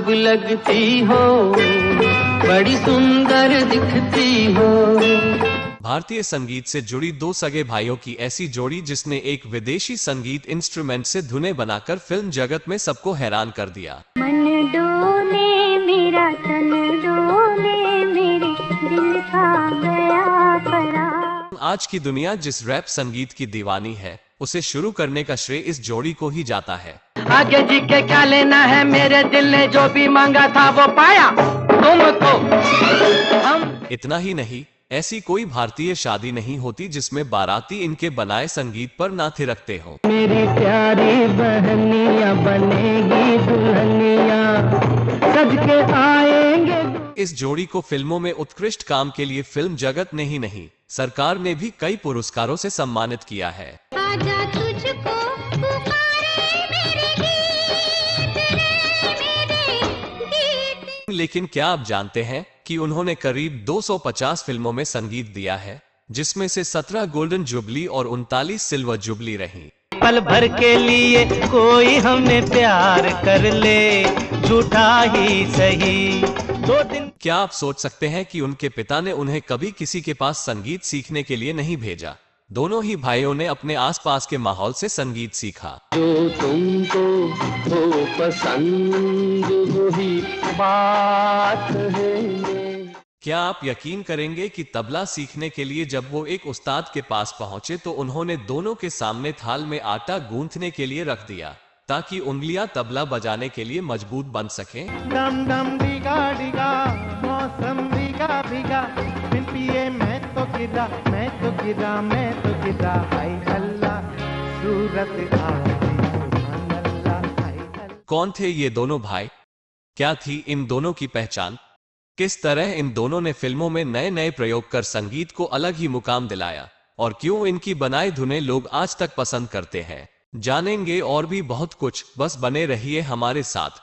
खूब लगती हो, बड़ी सुंदर दिखती हो। भारतीय संगीत से जुड़ी दो सगे भाइयों की ऐसी जोड़ी जिसने एक विदेशी संगीत इंस्ट्रूमेंट से धुनें बनाकर फिल्म जगत में सबको हैरान कर दिया। मन डोले मेरा तन डोले, मेरे दिल का गया करार। आज की दुनिया जिस रैप संगीत की दीवानी है, उसे शुरू करने का श्रेय इस जोड़ी को ही जाता है। आगे जी के क्या लेना है, मेरे दिल ने जो भी मांगा था वो पाया तुमको। हम इतना ही नहीं, ऐसी कोई भारतीय शादी नहीं होती जिसमें बाराती इनके बनाए संगीत पर ना थिरकते हो। मेरी प्यारी बहनिया बनेगी दुल्हनिया, सज के आएंगे। इस जोड़ी को फिल्मों में उत्कृष्ट काम के लिए फिल्म जगत ने ही नहीं, सरकार ने भी कई पुरस्कारों से सम्मानित किया है। आजा तुझको पुकारे मेरे गीत रे, मेरे गीत। लेकिन क्या आप जानते हैं कि उन्होंने करीब 250 फिल्मों में संगीत दिया है, जिसमें से 17 गोल्डन जुबली और 39 सिल्वर जुबली रही। पल भर के लिए कोई हमें प्यार कर ले, झूठा ही सही 2 दिन। क्या आप सोच सकते हैं कि उनके पिता ने उन्हें कभी किसी के पास संगीत सीखने के लिए नहीं भेजा। दोनों ही भाइयों ने अपने आसपास के माहौल से संगीत सीखा। जो तुमको हो पसंद वही बात है। क्या आप यकीन करेंगे कि तबला सीखने के लिए जब वो एक उस्ताद के पास पहुंचे तो उन्होंने दोनों के सामने थाल में आटा गूंथने के लिए रख दिया ताकि उंगलियां तबला बजाने के लिए मजबूत बन सकें। डम डम डिगा डिगा, मौसम भीगा भीगा, बिन पिए मैं तो गिरा, मैं तो गिरा, मैं तो गिरा। हाय अल्लाह सूरत आती सुभान अल्लाह, हाय अल्लाह। कौन थे ये दोनों भाई? क्या थी इन दोनों की पहचान? किस तरह इन दोनों ने फिल्मों में नए नए प्रयोग कर संगीत को अलग ही मुकाम दिलाया, और क्यों इनकी बनाई धुनें लोग आज तक पसंद करते हैं? जानेंगे और भी बहुत कुछ, बस बने रहिए हमारे साथ।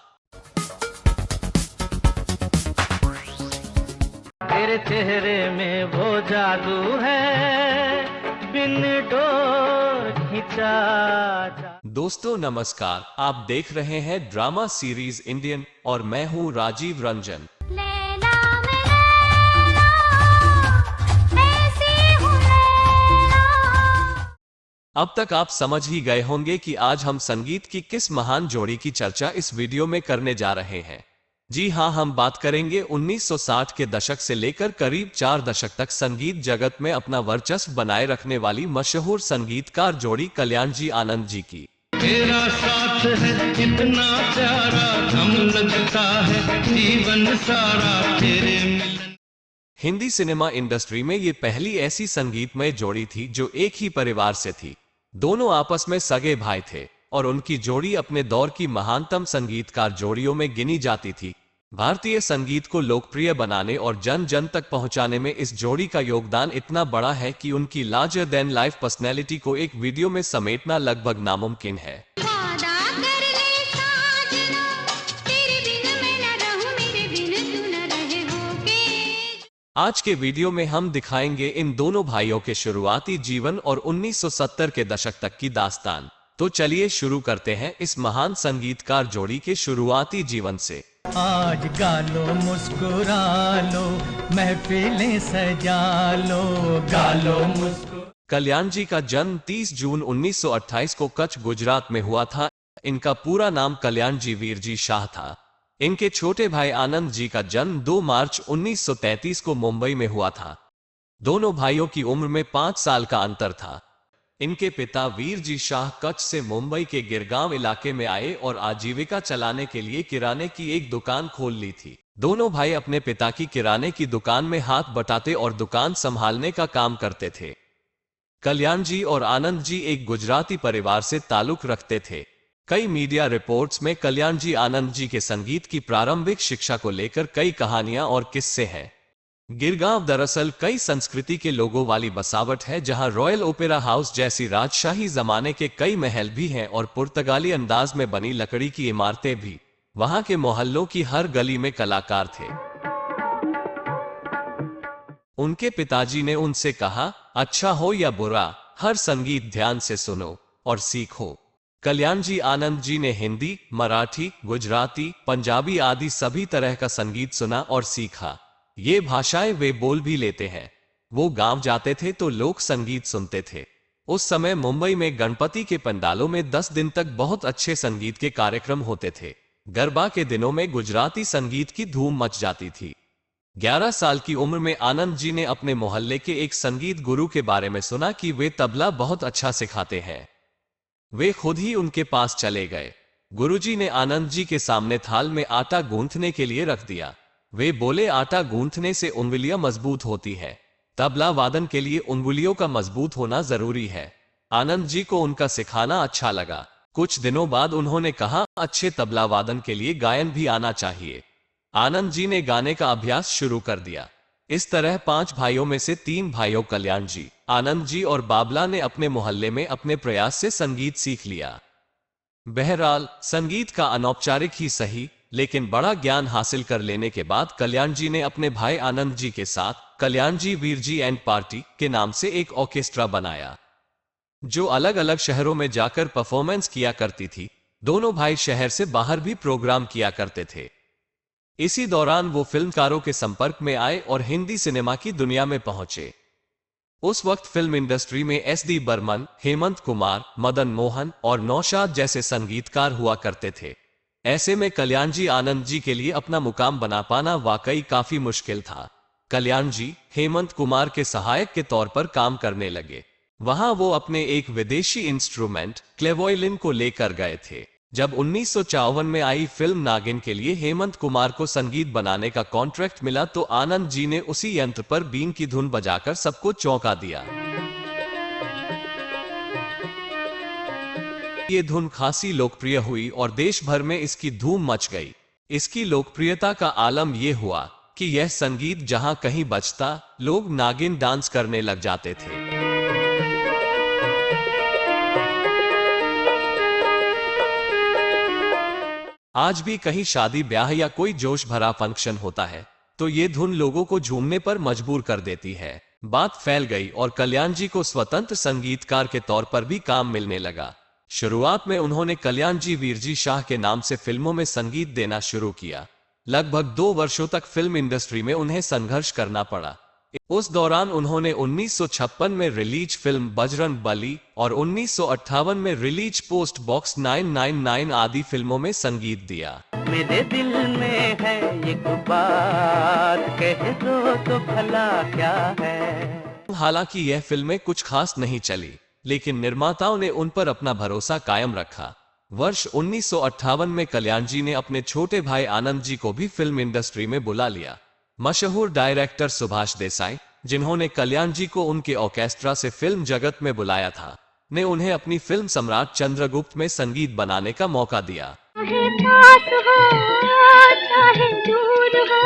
तेरे चेहरे में वो जादू है, बिन डोर खिंचा। दोस्तों नमस्कार, आप देख रहे हैं ड्रामा सीरीज इंडियन और मैं हूं राजीव रंजन। लैला मैं लैला, ऐसी हूँ लैला। अब तक आप समझ ही गए होंगे कि आज हम संगीत की किस महान जोड़ी की चर्चा इस वीडियो में करने जा रहे हैं। जी हां, हम बात करेंगे 1960 के दशक से लेकर करीब 4 दशक तक संगीत जगत में अपना वर्चस्व बनाए रखने वाली मशहूर संगीतकार जोड़ी कल्याण जी आनंद जी की। तेरा साथ है इतना प्यारा, दम लगता है जीवन सारा तेरे मिलन। हिंदी सिनेमा इंडस्ट्री में ये पहली ऐसी संगीतमय जोड़ी थी जो एक ही परिवार से थी। दोनों आपस में सगे भाई थे और उनकी जोड़ी अपने दौर की महानतम संगीतकार जोड़ियों में गिनी जाती थी। भारतीय संगीत को लोकप्रिय बनाने और जन जन तक पहुंचाने में इस जोड़ी का योगदान इतना बड़ा है कि उनकी लार्जर देन लाइफ पर्सनैलिटी को एक वीडियो में समेटना लगभग नामुमकिन है। वादा कर ले साजना, तेरे बिन मैं न रहूं, मेरे बिन तू न रहे होगे। आज के वीडियो में हम दिखाएंगे इन दोनों भाइयों के शुरुआती जीवन और 1970 के दशक तक की दास्तान। तो चलिए शुरू करते हैं इस महान संगीतकार जोड़ी के शुरुआती जीवन से। आज गा लो मुस्कुरा लो, महफिलें सजा लो, गा लो मुस्कुरा। कल्याण जी का जन्म 30 जून 1928 को कच्छ गुजरात में हुआ था। इनका पूरा नाम कल्याण जी वीर जी शाह था। इनके छोटे भाई आनंद जी का जन्म 2 मार्च 1933 को मुंबई में हुआ था। दोनों भाइयों की उम्र में 5 साल का अंतर था। इनके पिता वीर जी शाह कच्छ से मुंबई के गिरगांव इलाके में आए और आजीविका चलाने के लिए किराने की एक दुकान खोल ली थी। दोनों भाई अपने पिता की किराने की दुकान में हाथ बटाते और दुकान संभालने का काम करते थे। कल्याण जी और आनंद जी एक गुजराती परिवार से ताल्लुक रखते थे। कई मीडिया रिपोर्ट्स में कल्याण जी आनंद जी के संगीत की प्रारंभिक शिक्षा को लेकर कई कहानियां और किस्से हैं। गिरगांव दरअसल कई संस्कृति के लोगों वाली बसावट है, जहां रॉयल ओपेरा हाउस जैसी राजशाही जमाने के कई महल भी हैं और पुर्तगाली अंदाज में बनी लकड़ी की इमारतें भी। वहां के मोहल्लों की हर गली में कलाकार थे। उनके पिताजी ने उनसे कहा, अच्छा हो या बुरा, हर संगीत ध्यान से सुनो और सीखो। कल्याण जी आनंद जी ने हिंदी, मराठी, गुजराती, पंजाबी आदि सभी तरह का संगीत सुना और सीखा। ये भाषाएं वे बोल भी लेते हैं। वो गांव जाते थे तो लोक संगीत सुनते थे। उस समय मुंबई में गणपति के पंडालों में 10 दिन तक बहुत अच्छे संगीत के कार्यक्रम होते थे। गरबा के दिनों में गुजराती संगीत की धूम मच जाती थी। 11 साल की उम्र में आनंद जी ने अपने मोहल्ले के एक संगीत गुरु के बारे में सुना कि वे तबला बहुत अच्छा सिखाते हैं। वे खुद ही उनके पास चले गए। गुरुजी ने आनंद जी के सामने थाल में आटा गूंथने के लिए रख दिया। वे बोले, आटा गूंथने से उंगलियां मजबूत होती है। तबला वादन के लिए उंगलियों का मजबूत होना जरूरी है। आनंद जी को उनका सिखाना अच्छा लगा। कुछ दिनों बाद उन्होंने कहा, अच्छे तबला वादन के लिए गायन भी आना चाहिए। आनंद जी ने गाने का अभ्यास शुरू कर दिया। इस तरह 5 भाइयों में से 3 भाइयों कल्याण जी, आनंद जी और बाबला ने अपने मोहल्ले में अपने प्रयास से संगीत सीख लिया। बहरहाल संगीत का अनौपचारिक ही सही, लेकिन बड़ा ज्ञान हासिल कर लेने के बाद कल्याण जी ने अपने भाई आनंद जी के साथ कल्याण जी वीर जी एंड पार्टी के नाम से एक ऑर्केस्ट्रा बनाया, जो अलग अलग शहरों में जाकर परफॉर्मेंस किया करती थी। दोनों भाई शहर से बाहर भी प्रोग्राम किया करते थे। इसी दौरान वो फिल्मकारों के संपर्क में आए और हिंदी सिनेमा की दुनिया में पहुंचे। उस वक्त फिल्म इंडस्ट्री में एस.डी. बर्मन, हेमंत कुमार, मदन मोहन और नौशाद जैसे संगीतकार हुआ करते थे। ऐसे में कल्याण जी आनंद जी के लिए अपना मुकाम बना पाना वाकई काफी मुश्किल था। कल्याण जी हेमंत कुमार के सहायक के तौर पर काम करने लगे। वहां वो अपने एक विदेशी इंस्ट्रूमेंट क्लेवोइलिन को लेकर गए थे। जब 1954 में आई फिल्म नागिन के लिए हेमंत कुमार को संगीत बनाने का कॉन्ट्रैक्ट मिला तो आनंद जी ने उसी यंत्र पर बीन की धुन बजाकर सबको चौंका दिया। ये धुन खासी लोकप्रिय हुई और देश भर में इसकी धूम मच गई। इसकी लोकप्रियता का आलम यह हुआ कि यह संगीत जहां कहीं बजता, लोग नागिन डांस करने लग जाते थे। आज भी कहीं शादी ब्याह या कोई जोश भरा फंक्शन होता है तो ये धुन लोगों को झूमने पर मजबूर कर देती है। बात फैल गई और कल्याण जी को स्वतंत्र संगीतकार के तौर पर भी काम मिलने लगा। शुरुआत में उन्होंने कल्याण जी वीरजी शाह के नाम से फिल्मों में संगीत देना शुरू किया। लगभग 2 वर्षों तक फिल्म इंडस्ट्री में उन्हें संघर्ष करना पड़ा। उस दौरान उन्होंने 1956 में रिलीज फिल्म बजरंग बली और 1958 में रिलीज पोस्ट बॉक्स 999 आदि फिल्मों में संगीत दिया। मेरे दिल में है एक बात, कह दो तो भला क्या है। हालांकि यह फिल्में कुछ खास नहीं चली, लेकिन निर्माताओं ने उन पर अपना भरोसा कायम रखा। वर्ष 1958 में कल्याण जी ने अपने छोटे भाई आनंद जी को भी फिल्म इंडस्ट्री में बुला लिया। मशहूर डायरेक्टर सुभाष देसाई, जिन्होंने कल्याण जी को उनके ऑर्केस्ट्रा से फिल्म जगत में बुलाया था, ने उन्हें अपनी फिल्म सम्राट चंद्रगुप्त में संगीत बनाने का मौका दिया। चाहे पास हो, चाहे दूर हो,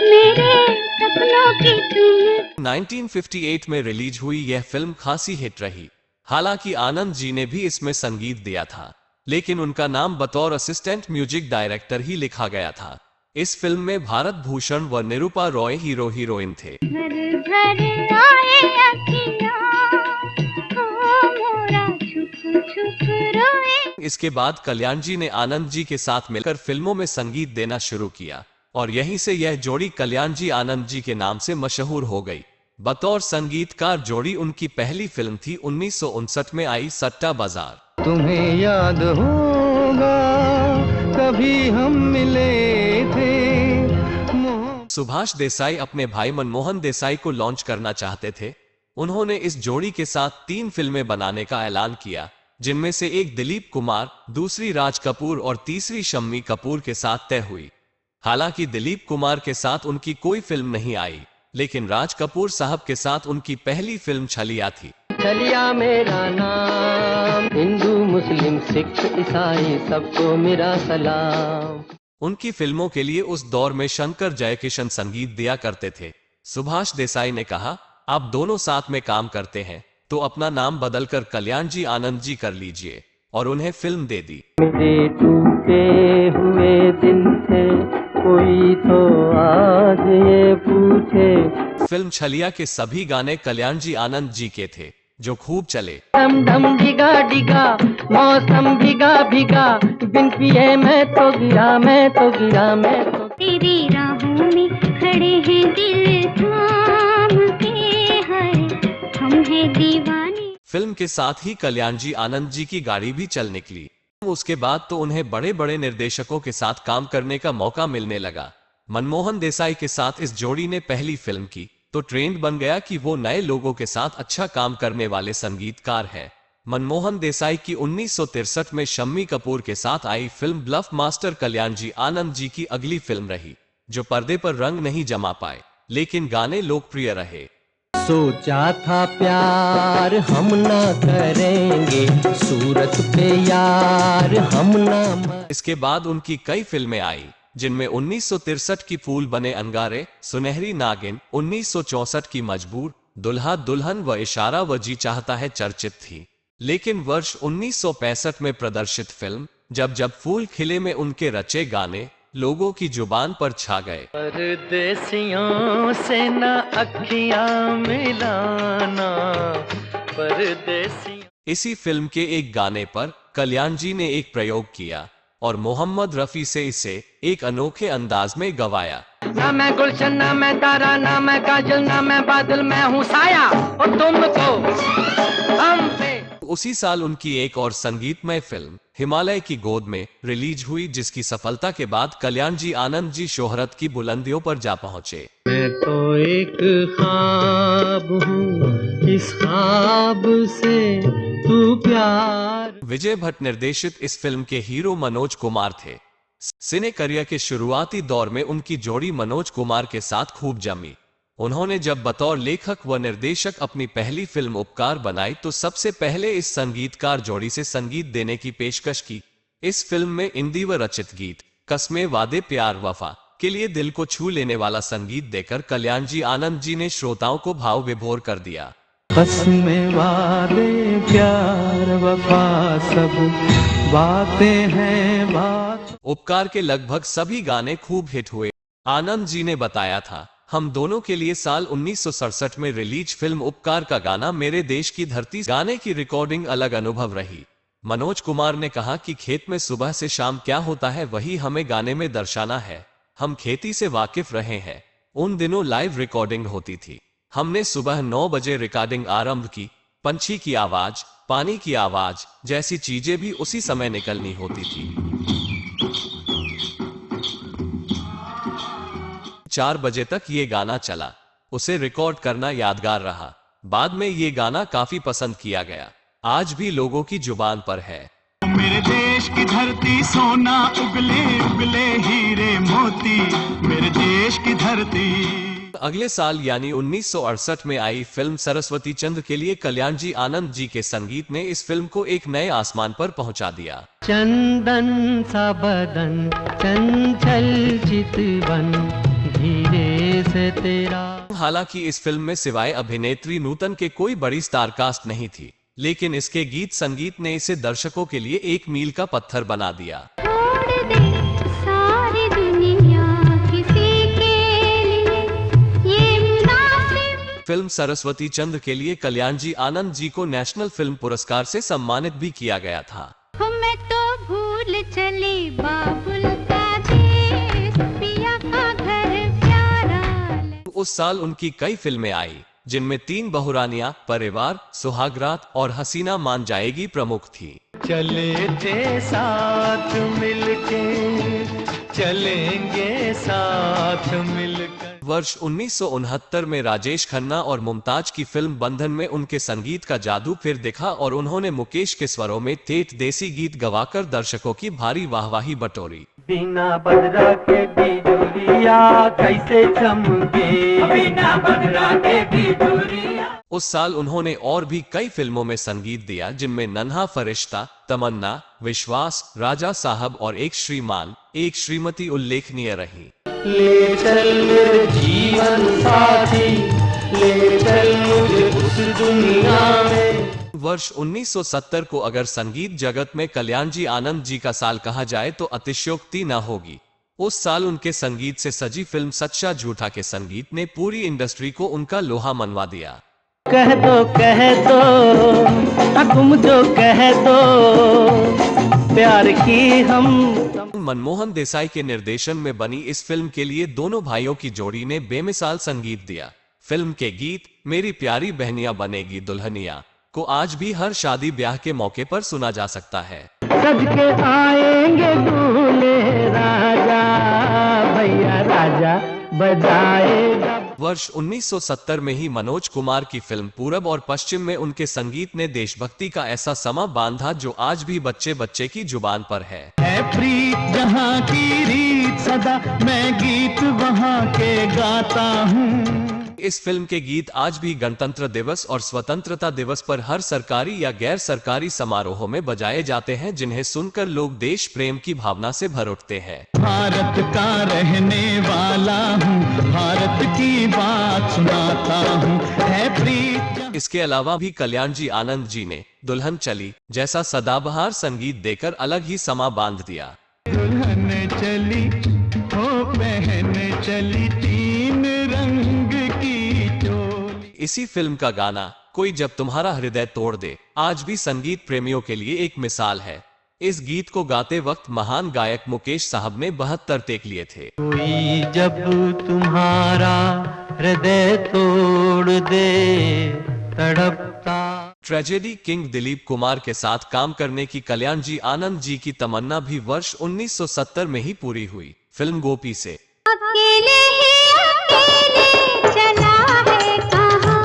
मेरे सपनों की तुम। 1958 में रिलीज हुई यह फिल्म खासी हिट रही। हालांकि आनंद जी ने भी इसमें संगीत दिया था, लेकिन उनका नाम बतौर असिस्टेंट म्यूजिक डायरेक्टर ही लिखा गया था। इस फिल्म में भारत भूषण व निरूपा रॉय हीरो हीरोइन थे। घर घर आए अखियाँ, ओ मोरा छुप छुप रोए। इसके बाद कल्याण जी ने आनंद जी के साथ मिलकर फिल्मों में संगीत देना शुरू किया और यहीं से यह जोड़ी कल्याण जी आनंद जी के नाम से मशहूर हो गई। बतौर संगीतकार जोड़ी उनकी पहली फिल्म थी 1959 में आई सट्टा बाजार। तुम्हें याद होगा कभी हम मिले थे। सुभाष देसाई अपने भाई मनमोहन देसाई को लॉन्च करना चाहते थे। उन्होंने इस जोड़ी के साथ 3 फिल्में बनाने का ऐलान किया, जिनमें से एक दिलीप कुमार, दूसरी राज कपूर और तीसरी शम्मी कपूर के साथ तय हुई। हालांकि दिलीप कुमार के साथ उनकी कोई फिल्म नहीं आई, लेकिन राज कपूर साहब के साथ उनकी पहली फिल्म छलिया थी। छलिया मेरा नाम, हिंदू मुस्लिम सिख ईसाई सबको मेरा सलाम। उनकी फिल्मों के लिए उस दौर में शंकर जयकिशन संगीत दिया करते थे। सुभाष देसाई ने कहा, आप दोनों साथ में काम करते हैं तो अपना नाम बदलकर कल्याण जी आनंद जी कर लीजिए, और उन्हें फिल्म दे दी। मेरे टूटे हुए दिन थे, कोई तो आज ये पूछे। फिल्म छलिया के सभी गाने कल्याण जी आनंद जी के थे, जो खूब चले। डम डम डिगा डिगा मौसम भीगा भीगा, बिन पिए मैं तो गिरा मैं तो गिरा मैं तो। तेरी राहों में खड़े हैं दिल थाम के, है हम हैं दीवाने। फिल्म के साथ ही कल्याण जी आनंद जी की गाड़ी भी चल निकली। उसके बाद तो उन्हें बड़े बड़े निर्देशकों के साथ काम करने का मौका मिलने लगा। मनमोहन देसाई के साथ इस जोड़ी ने पहली फिल्म की तो ट्रेंड बन गया कि वो नए लोगों के साथ अच्छा काम करने वाले संगीतकार हैं। मनमोहन देसाई की 1963 में शम्मी कपूर के साथ आई फिल्म ब्लफ मास्टर कल्याण जी आनंद जी की अगली फिल्म रही, जो पर्दे पर रंग नहीं जमा पाए लेकिन गाने लोकप्रिय रहे। सोचा था प्यार हम ना करेंगे, सूरत पे यार हम ना। इसके बाद उनकी कई फिल्में आई जिनमें 1963 की फूल बने अंगारे, सुनहरी नागिन, 1964 की मजबूर, दुल्हा दुल्हन व इशारा व जी चाहता है चर्चित थी। लेकिन वर्ष 1965 में प्रदर्शित फिल्म जब जब फूल खिले में उनके रचे गाने लोगों की जुबान पर छा गए। परदेसियों से ना अखियां मिलाना, परदेसियों। इसी फिल्म के एक गाने पर कल्याण जी ने एक प्रयोग किया और मोहम्मद रफी से इसे एक अनोखे अंदाज में गवाया। ना मैं गुलशन ना मैं तारा ना मैं काजल ना मैं बादल, मैं हूँ साया और तुमको हम पे। उसी साल उनकी एक और संगीतमय फिल्म हिमालय की गोद में रिलीज हुई, जिसकी सफलता के बाद कल्याण जी आनंद जी शोहरत की बुलंदियों पर जा पहुंचे। मैं तो एक ख्वाब हूँ, इस ख्वाब से तू प्यार। विजय भट्ट निर्देशित इस फिल्म के हीरो मनोज कुमार थे। सिने करियर के शुरुआती दौर में उनकी जोड़ी मनोज कुमार के साथ खूब जमी। उन्होंने जब बतौर लेखक व निर्देशक अपनी पहली फिल्म उपकार बनाई तो सबसे पहले इस संगीतकार जोड़ी से संगीत देने की पेशकश की। इस फिल्म में इंदिवर रचित गीत कस्मे वादे प्यार वफा के लिए दिल को छू लेने वाला संगीत देकर कल्याण जी आनंद जी ने श्रोताओं को भाव विभोर कर दिया। कस्मे वादे प्यार वफा सब बातें हैं बात। उपकार के लगभग सभी गाने खूब हिट हुए। आनंद जी ने बताया था, हम दोनों के लिए साल 1967 में रिलीज फिल्म उपकार का गाना मेरे देश की धरती गाने की रिकॉर्डिंग अलग अनुभव रही। मनोज कुमार ने कहा कि खेत में सुबह से शाम क्या होता है वही हमें गाने में दर्शाना है। हम खेती से वाकिफ रहे हैं। उन दिनों लाइव रिकॉर्डिंग होती थी। हमने सुबह 9 बजे रिकॉर्डिंग आरंभ की। पंछी की आवाज, पानी की आवाज जैसी चीजें भी उसी समय निकलनी होती थी। 4 बजे तक ये गाना चला। उसे रिकॉर्ड करना यादगार रहा। बाद में ये गाना काफी पसंद किया गया। आज भी लोगों की जुबान पर है। मेरे देश की धरती सोना उगले उगले हीरे मोती, मेरे देश की धरती। अगले साल यानी 1968 में आई फिल्म सरस्वती चंद्र के लिए कल्याण जी आनंद जी के संगीत ने इस फिल्म को एक नए आसमान पर पहुंचा दिया। चंदन सा बदन चंचल चितवन धीरे से तेरा। हालांकि इस फिल्म में सिवाय अभिनेत्री नूतन के कोई बड़ी स्टारकास्ट नहीं थी, लेकिन इसके गीत संगीत ने इसे दर्शकों के लिए एक मील का पत्थर बना दिया। छोड़ दे सारी दुनिया किसी के लिए, ये मुनासिब। फिल्म सरस्वती चंद्र के लिए कल्याण जी आनंद जी को नेशनल फिल्म पुरस्कार से सम्मानित भी किया गया था। मैं तो भूल चली बाबुल का देश, पिया का घर प्यारा। उस साल उनकी कई फिल्में आई जिनमें 3 बहुरानियां, परिवार, सुहागरात और हसीना मान जाएगी प्रमुख थी। चले थे साथ मिलके, चलेंगे साथ मिलकर। वर्ष 1969 में राजेश खन्ना और मुमताज की फिल्म बंधन में उनके संगीत का जादू फिर दिखा और उन्होंने मुकेश के स्वरों में ठेठ देसी गीत गवाकर दर्शकों की भारी वाहवाही बटोरी। बिना बदरा के बिजुरिया कैसे चमके, बिना बदरा के बिजुरिया। उस साल उन्होंने और भी कई फिल्मों में संगीत दिया जिनमें नन्हा फरिश्ता, तमन्ना, विश्वास, राजा साहब और एक श्रीमान एक श्रीमती उल्लेखनीय रही। ले चल मेरे जीवन साथी, ले चल मुझे उस दुनिया में। वर्ष 1970 को अगर संगीत जगत में कल्याण जी आनंद जी का साल कहा जाए तो अतिशयोक्ति न होगी। उस साल उनके संगीत से सजी फिल्म सच्चा झूठा के संगीत ने पूरी इंडस्ट्री को उनका लोहा मनवा दिया। कह दो तुम जो कह दो प्यार की हम। मनमोहन देसाई के निर्देशन में बनी इस फिल्म के लिए दोनों भाइयों की जोड़ी ने बेमिसाल संगीत दिया। फिल्म के गीत मेरी प्यारी बहनिया बनेगी दुल्हनिया को आज भी हर शादी ब्याह के मौके पर सुना जा सकता है। सज के आएंगे दूल्हे राजा, भैया राजा बजाएगा। वर्ष 1970 में ही मनोज कुमार की फिल्म पूरब और पश्चिम में उनके संगीत ने देशभक्ति का ऐसा समा बांधा जो आज भी बच्चे बच्चे की जुबान पर है प्रीत जहाँ की रीत सदा मैं गीत वहाँ के गाता हूँ। इस फिल्म के गीत आज भी गणतंत्र दिवस और स्वतंत्रता दिवस पर हर सरकारी या गैर सरकारी समारोहों में बजाए जाते हैं, जिन्हें सुनकर लोग देश प्रेम की भावना से भर उठते हैं। भारत का रहने वाला हूँ, भारत की बात सुनाता हूँ, है प्रीत। इसके अलावा भी कल्याण जी आनंद जी ने दुल्हन चली जैसा सदाबहार संगीत देकर अलग ही समा बांध दिया। दुल्हन चली हो बहन चली तीन रंग की चोली। इसी फिल्म का गाना कोई जब तुम्हारा हृदय तोड़ दे आज भी संगीत प्रेमियों के लिए एक मिसाल है। इस गीत को गाते वक्त महान गायक मुकेश साहब ने 72 टेक लिए थे। कोई जब तुम्हारा हृदय तोड़ दे तड़पता। ट्रेजेडी किंग दिलीप कुमार के साथ काम करने की कल्याण जी आनंद जी की तमन्ना भी वर्ष 1970 में ही पूरी हुई। फिल्म गोपी से अकेले ही अकेले चला है कहाँ।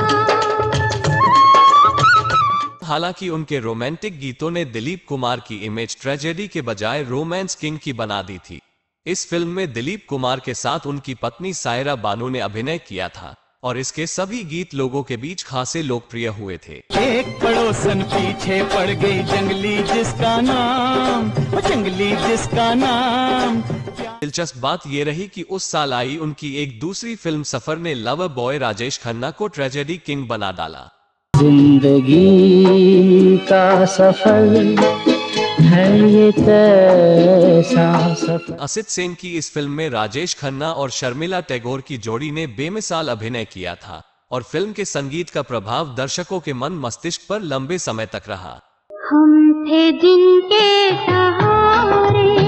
हालांकि उनके रोमांटिक गीतों ने दिलीप कुमार की इमेज ट्रेजेडी के बजाय रोमांस किंग की बना दी थी। इस फिल्म में दिलीप कुमार के साथ उनकी पत्नी सायरा बानू ने अभिनय किया था और इसके सभी गीत लोगों के बीच खासे लोकप्रिय हुए थे। एक पड़ोसन पीछे पड़ गई जंगली जिसका नाम, जंगली जिसका नाम। दिलचस्प बात यह रही कि उस साल आई उनकी एक दूसरी फिल्म सफर ने लवर बॉय राजेश खन्ना को ट्रेजेडी किंग बना डाला। जिंदगी का सफर है ये कैसा सफर। असित सेन की इस फिल्म में राजेश खन्ना और शर्मिला टैगोर की जोड़ी ने बेमिसाल अभिनय किया था और फिल्म के संगीत का प्रभाव दर्शकों के मन मस्तिष्क पर लंबे समय तक रहा। हम थे जिनके सहारे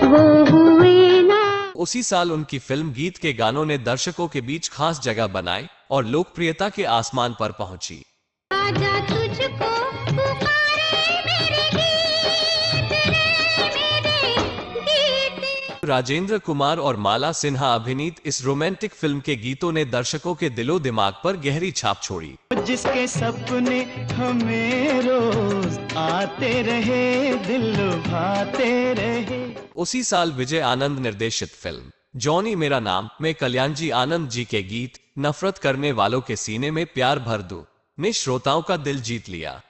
वो हुए ना। उसी साल उनकी फिल्म गीत के गानों ने दर्शकों के बीच खास जगह बनाई और लोकप्रियता के आसमान पर पहुंची। आजा तुझको पुकारे मेरे गीत रे मेरे गीत। राजेंद्र कुमार और माला सिन्हा अभिनीत इस रोमांटिक फिल्म के गीतों ने दर्शकों के दिलो दिमाग पर गहरी छाप छोड़ी। जिसके सपने हमें रोज आते रहे दिल लुभाते रहे। उसी साल विजय आनंद निर्देशित फिल्म जॉनी मेरा नाम में कल्याण जी आनंद जी के गीत नफरत करने वालों के सीने में प्यार भर दूं ने श्रोताओं का दिल जीत लिया।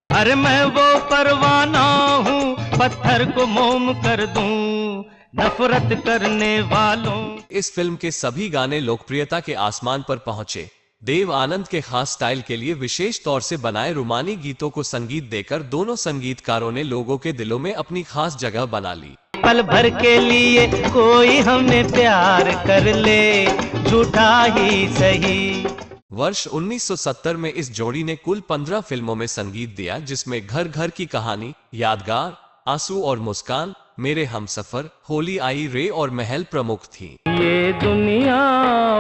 अरे मैं वो परवाना हूँ पत्थर को मोम कर दूं नफरत करने वालों। इस फिल्म के सभी गाने लोकप्रियता के आसमान पर पहुंचे। देव आनंद के खास स्टाइल के लिए विशेष तौर से बनाए रुमानी गीतों को संगीत देकर दोनों संगीतकारों ने लोगों के दिलों में अपनी खास जगह बना ली। पल भर के लिए कोई हमने प्यार कर ले झूठा ही सही। वर्ष 1970 में इस जोड़ी ने कुल 15 फिल्मों में संगीत दिया, जिसमें घर घर की कहानी, यादगार, आंसू और मुस्कान, मेरे हमसफर, होली आई रे और महल प्रमुख थी। ये दुनिया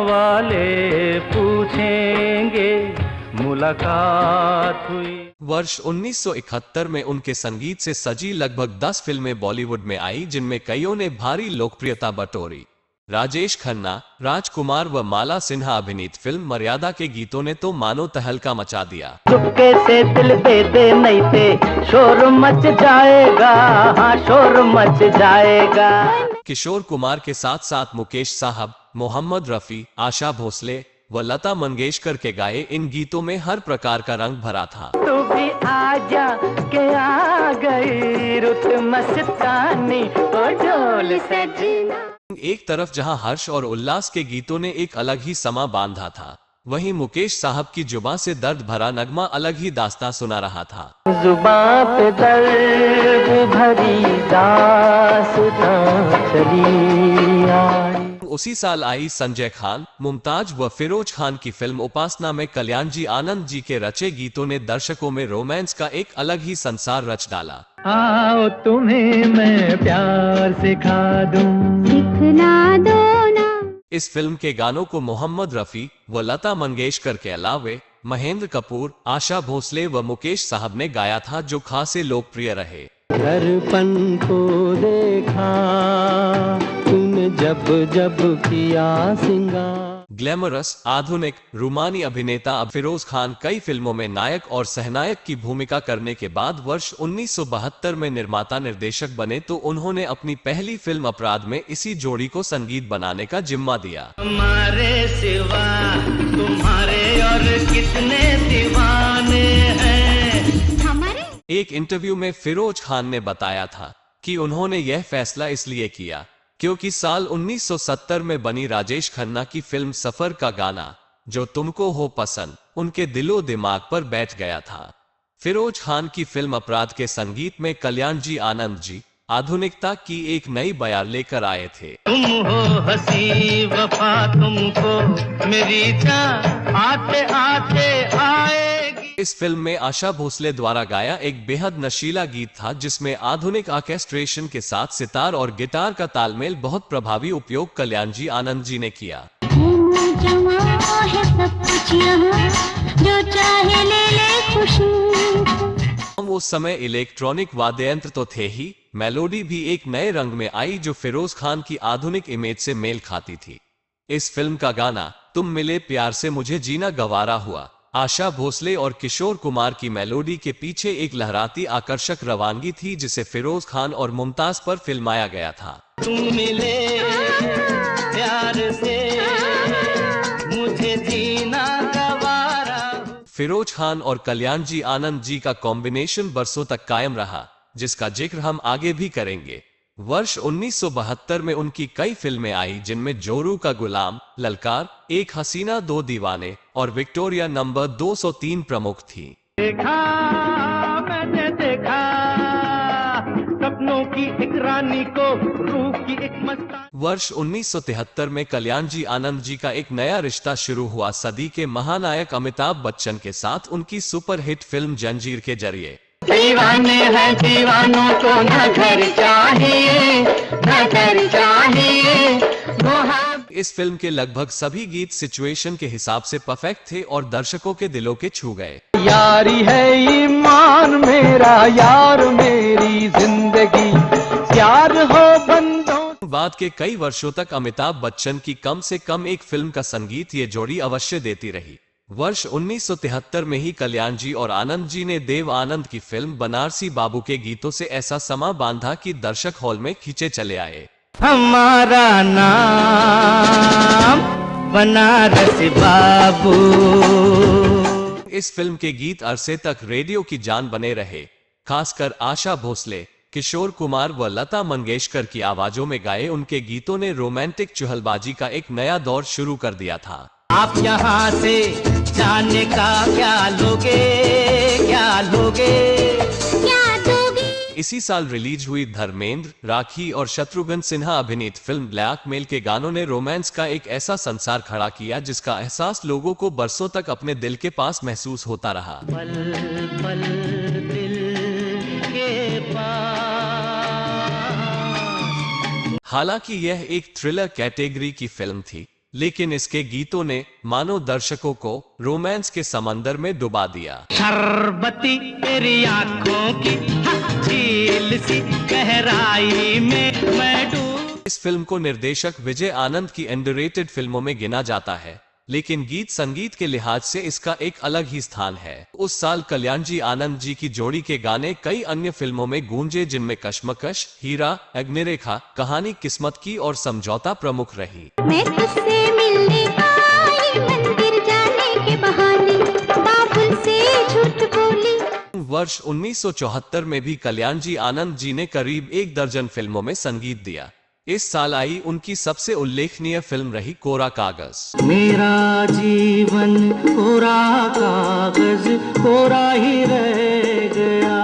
वाले पूछेंगे मुलाकात हुई। वर्ष 1971 में उनके संगीत से सजी लगभग 10 फिल्में बॉलीवुड में आई, जिनमें कईयों ने भारी लोकप्रियता बटोरी। राजेश खन्ना, राजकुमार व माला सिन्हा अभिनीत फिल्म मर्यादा के गीतों ने तो मानो तहलका मचा दिया। चुपके से दिल दे दे नहीं ते शोर मच जाएगा, हाँ शोर मच जाएगा। किशोर कुमार के साथ साथ मुकेश साहब, मोहम्मद रफी, आशा भोसले व लता मंगेशकर के गाए इन गीतों में हर प्रकार का रंग भरा था। तू भी आजा के आ गई रुत मस्तानी ओ ढोल सजना। एक तरफ जहां हर्ष और उल्लास के गीतों ने एक अलग ही समा बांधा था, वहीं मुकेश साहब की जुबां से दर्द भरा नगमा अलग ही दास्तां सुना रहा था। जुबां पे दर्द भरी दास्तां चली आई। उसी साल आई संजय खान, मुमताज व फिरोज खान की फिल्म उपासना में कल्याण जी आनंद जी के रचे गीतों ने दर्शकों में रोमांस का एक अलग ही संसार रच डाला। आओ तुम्हें मैं प्यार सिखा दूं, सिखला दो ना। इस फिल्म के गानों को मोहम्मद रफी व लता मंगेशकर के अलावे महेंद्र कपूर, आशा भोसले व मुकेश साहब ने गाया था, जो खासे लोकप्रिय रहे। दर्पण को देखा तूने जब जब किया सिंगार। ग्लैमरस, आधुनिक, रूमानी अभिनेता अब फिरोज खान कई फिल्मों में नायक और सहनायक की भूमिका करने के बाद वर्ष 1972 में निर्माता निर्देशक बने, तो उन्होंने अपनी पहली फिल्म अपराध में इसी जोड़ी को संगीत बनाने का जिम्मा दिया। हमारे सिवा तुम्हारे और कितने दीवाने हैं। हमारे एक इंटरव्यू में फिरोज खान ने बताया था कि उन्होंने यह फैसला इसलिए किया क्योंकि साल 1970 में बनी राजेश खन्ना की फिल्म सफर का गाना जो तुमको हो पसंद उनके दिलो दिमाग पर बैठ गया था। फिरोज खान की फिल्म अपराध के संगीत में कल्याण जी आनंद जी आधुनिकता की एक नई बयार लेकर आए थे। तुम हो हंसी वफा तुमको मेरी जान आते आते आएगी। इस फिल्म में आशा भोसले द्वारा गाया एक बेहद नशीला गीत था, जिसमें आधुनिक ऑर्केस्ट्रेशन के साथ सितार और गिटार का तालमेल बहुत प्रभावी उपयोग कल्याण जी आनंद जी ने किया। जमा है सब कुछ यहाँ, जो चाहे ले ले खुशी। उस समय इलेक्ट्रॉनिक वाद्य यंत्र तो थे ही, मेलोडी भी एक नए रंग में आई जो फिरोज खान की आधुनिक इमेज से मेल खाती थी। इस फिल्म का गाना तुम मिले प्यार से मुझे जीना गवारा हुआ आशा भोसले और किशोर कुमार की मेलोडी के पीछे एक लहराती आकर्षक रवानगी थी, जिसे फिरोज खान और मुमताज पर फिल्माया गया था। तुम मिले प्यार से मुझे जीना गवारा। फिरोज खान और कल्याण जी आनंद जी का कॉम्बिनेशन बरसों तक कायम रहा, जिसका जिक्र हम आगे भी करेंगे। वर्ष 1972 में उनकी कई फिल्में आई, जिनमें जोरू का गुलाम, ललकार, एक हसीना दो दीवाने और विक्टोरिया नंबर 203 प्रमुख थी। देखा मैंने देखा सपनों की एक रानी को, रूह की एक मस्तानी। वर्ष 1973 में कल्याण जी आनंद जी का एक नया रिश्ता शुरू हुआ सदी के महानायक अमिताभ बच्चन के साथ उनकी सुपरहिट फिल्म जंजीर के जरिए। दीवाने हैं दीवानों को न घर चाहिए, न घर चाहिए। इस फिल्म के लगभग सभी गीत सिचुएशन के हिसाब से परफेक्ट थे और दर्शकों के दिलों के छू गए। यारी है ईमान मेरा, यार मेरी जिंदगी, प्यार हो बंदों। बाद के कई वर्षों तक अमिताभ बच्चन की कम से कम एक फिल्म का संगीत ये जोड़ी अवश्य देती रही। वर्ष 1973 में ही कल्याण जी और आनंद जी ने देव आनंद की फिल्म बनारसी बाबू के गीतों से ऐसा समा बांधा कि दर्शक हॉल में खींचे चले आए। हमारा नाम बनारस बाबू। इस फिल्म के गीत अरसे तक रेडियो की जान बने रहे, खासकर आशा भोसले, किशोर कुमार व लता मंगेशकर की आवाजों में गाए उनके गीतों ने रोमांटिक चुहलबाजी का एक नया दौर शुरू कर दिया था। आप यहाँ से जाने का क्या लोगे, क्या लोगे, क्या दोगे। इसी साल रिलीज हुई धर्मेंद्र, राखी और शत्रुघ्न सिन्हा अभिनीत फिल्म ब्लैकमेल के गानों ने रोमांस का एक ऐसा संसार खड़ा किया जिसका एहसास लोगों को बरसों तक अपने दिल के पास महसूस होता रहा। पल पल दिल के पास। हालांकि यह एक थ्रिलर कैटेगरी की फिल्म थी, लेकिन इसके गीतों ने मानो दर्शकों को रोमांस के समंदर में डुबा दिया। शरबती तेरी आंखों की झील सी गहराई में मैं डूब। इस फिल्म को निर्देशक विजय आनंद की अंडररेटेड फिल्मों में गिना जाता है, लेकिन गीत संगीत के लिहाज से इसका एक अलग ही स्थान है। उस साल कल्याण जी आनंद जी की जोड़ी के गाने कई अन्य फिल्मों में गूंजे, जिनमें कश्मकश, हीरा, अग्निरेखा, कहानी किस्मत की और समझौता प्रमुख रही। मैं तुझसे मिलने आई मंदिर जाने के बहाने, बाबुल से झूठ बोली। वर्ष 1974 में भी कल्याण जी आनंद जी ने करीब 1 दर्जन फिल्मों में संगीत दिया। इस साल आई उनकी सबसे उल्लेखनीय फिल्म रही कोरा कागज। मेरा जीवन कोरा कागज कोरा ही रह गया।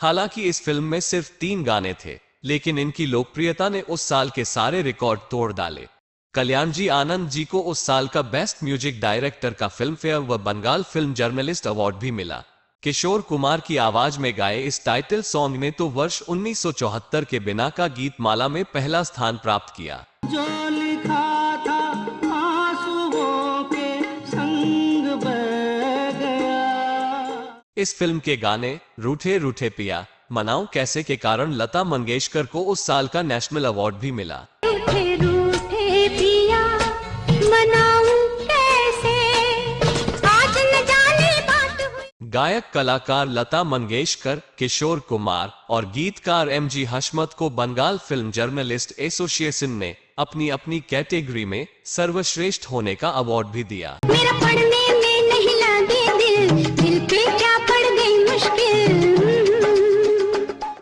हालांकि इस फिल्म में सिर्फ 3 गाने थे, लेकिन इनकी लोकप्रियता ने उस साल के सारे रिकॉर्ड तोड़ डाले। कल्याण जी आनंद जी को उस साल का बेस्ट म्यूजिक डायरेक्टर का फिल्म फेयर व बंगाल फिल्म जर्नलिस्ट अवार्ड भी मिला। किशोर कुमार की आवाज में गाए इस टाइटल सॉन्ग ने तो वर्ष 1974 के बिना का गीत माला में पहला स्थान प्राप्त किया। जो लिखा था आंसुओं के संग बह गया। इस फिल्म के गाने रूठे रूठे पिया, मनाऊं कैसे के कारण लता मंगेशकर को उस साल का नेशनल अवार्ड भी मिला। रूठे रूठे पिया मनाऊं कैसे, आज न जाने बात हुई। गायक कलाकार लता मंगेशकर, किशोर कुमार और गीतकार एमजी हशमत को बंगाल फिल्म जर्नलिस्ट एसोसिएशन ने अपनी अपनी कैटेगरी में सर्वश्रेष्ठ होने का अवार्ड भी दिया। मेरा पढ़ने में नहीं लगे दिल, दिल पे क्या पड़ गई मुश्किल।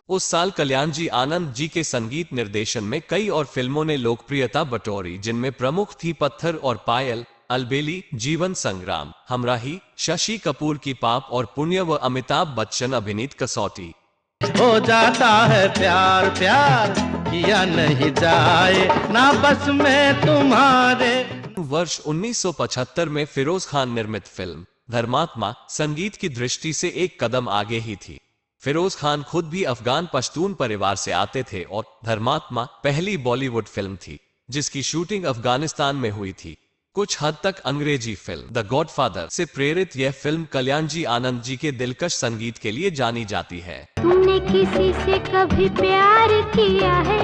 उस साल कल्याण जी आनंद जी के संगीत निर्देशन में कई और फिल्मों ने लोकप्रियता बटोरी, जिनमें प्रमुख थी पत्थर और पायल, अलबेली, जीवन संग्राम, हमराही, शशि कपूर की पाप और पुण्य व अमिताभ बच्चन अभिनीत कसौटी। हो जाता है प्यार प्यार किया नहीं जाए ना बस में तुम्हारे। वर्ष 1975 में फिरोज खान निर्मित फिल्म धर्मात्मा संगीत की दृष्टि से एक कदम आगे ही थी। फिरोज खान खुद भी अफगान पश्तून परिवार से आते थे और धर्मात्मा पहली बॉलीवुड फिल्म थी जिसकी शूटिंग अफगानिस्तान में हुई थी। कुछ हद तक अंग्रेजी फिल्म द गॉडफादर से प्रेरित यह फिल्म कल्याण जी आनंद जी के दिलकश संगीत के लिए जानी जाती है। तुमने किसी से कभी प्यार किया है,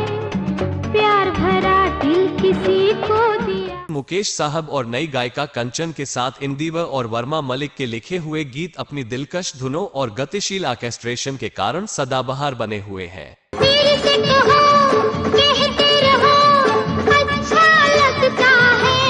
प्यार भरा दिल किसी को दिया। मुकेश साहब और नई गायिका कंचन के साथ इंदिवर और वर्मा मलिक के लिखे हुए गीत अपनी दिलकश धुनों और गतिशील ऑर्केस्ट्रेशन के कारण सदाबहार बने हुए हैं। मेरे से कहो, कहते रहो, अच्छा लगता है।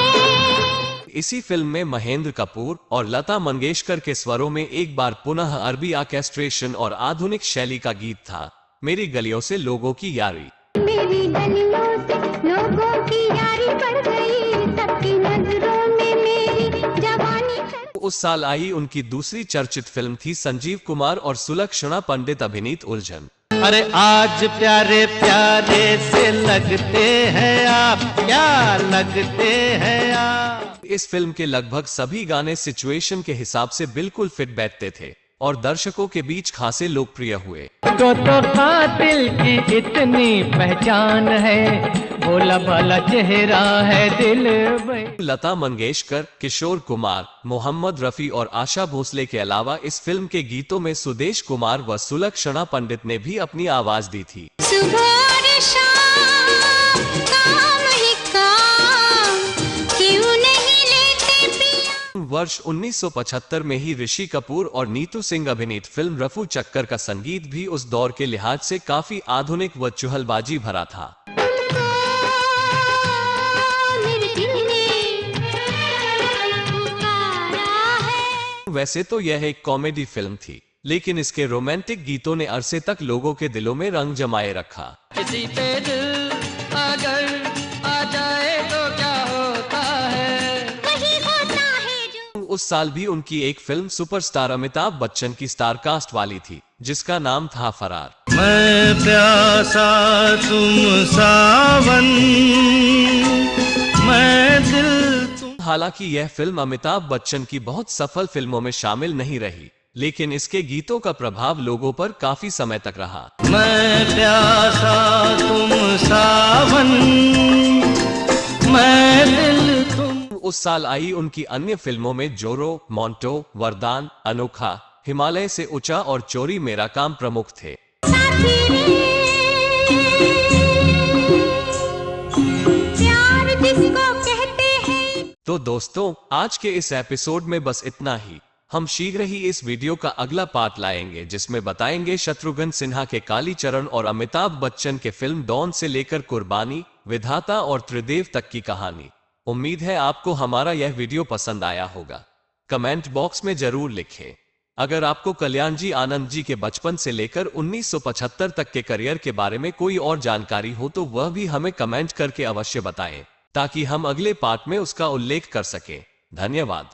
इसी फिल्म में महेंद्र कपूर और लता मंगेशकर के स्वरों में एक बार पुनः अरबी ऑर्केस्ट्रेशन और आधुनिक शैली का गीत था मेरी गलियों से लोगों की यारी। मेरी गलियों से लोगों की यारी बढ़ गई, सबकी नजरों में मेरी जवानी कर। उस साल आई उनकी दूसरी चर्चित फिल्म थी संजीव कुमार और सुलक्षणा पंडित अभिनीत उलझन। अरे आज प्यारे प्यारे से लगते हैं आप, क्या लगते हैं आप। इस फिल्म के लगभग सभी गाने सिचुएशन के हिसाब से बिल्कुल फिट बैठते थे और दर्शकों के बीच खासे लोकप्रिय हुए। को तो कातिल की इतनी पहचान है, भोला भाला चेहरा है दिल में। लता मंगेशकर, किशोर कुमार, मोहम्मद रफी और आशा भोसले के अलावा इस फिल्म के गीतों में सुदेश कुमार व सुलक्षणा पंडित ने भी अपनी आवाज दी थी। सुबह और शाम काम ही काम, क्यों नहीं लेते पिया। वर्ष 1975 में ही ऋषि कपूर और नीतू सिंह अभिनीत फिल्म रफू चक्कर का संगीत भी उस दौर के लिहाज से काफी आधुनिक व चुहलबाजी भरा था। वैसे तो यह एक कॉमेडी फिल्म थी, लेकिन इसके रोमांटिक गीतों ने अरसे तक लोगों के दिलों में रंग जमाए रखा। किसी पे दिल अगर आ जाए तो क्या होता है, वही होता है जो। उस साल भी उनकी एक फिल्म सुपरस्टार अमिताभ बच्चन की स्टारकास्ट वाली थी जिसका नाम था फरार। मैं प्यासा तुम सावन, मैं दिल तुम। हालांकि यह फिल्म अमिताभ बच्चन की बहुत सफल फिल्मों में शामिल नहीं रही, लेकिन इसके गीतों का प्रभाव लोगों पर काफी समय तक रहा। मैं प्यासा तुम सावन, मैं दिल तुम। उस साल आई उनकी अन्य फिल्मों में जोरो, मोंटो, वरदान, अनोखा, हिमालय से ऊंचा और चोरी मेरा काम प्रमुख थे। प्यार जिसको कहते हैं। तो दोस्तों, आज के इस एपिसोड में बस इतना ही। हम शीघ्र ही इस वीडियो का अगला पार्ट लाएंगे जिसमें बताएंगे शत्रुघ्न सिन्हा के कालीचरण और अमिताभ बच्चन के फिल्म डॉन से लेकर कुर्बानी, विधाता और त्रिदेव तक की कहानी। उम्मीद है आपको हमारा यह वीडियो पसंद आया होगा। कमेंट बॉक्स में जरूर लिखें। अगर आपको कल्याण जी आनंद जी के बचपन से लेकर 1975 तक के करियर के बारे में कोई और जानकारी हो तो वह भी हमें कमेंट करके अवश्य बताएं, ताकि हम अगले पार्ट में उसका उल्लेख कर सकें। धन्यवाद।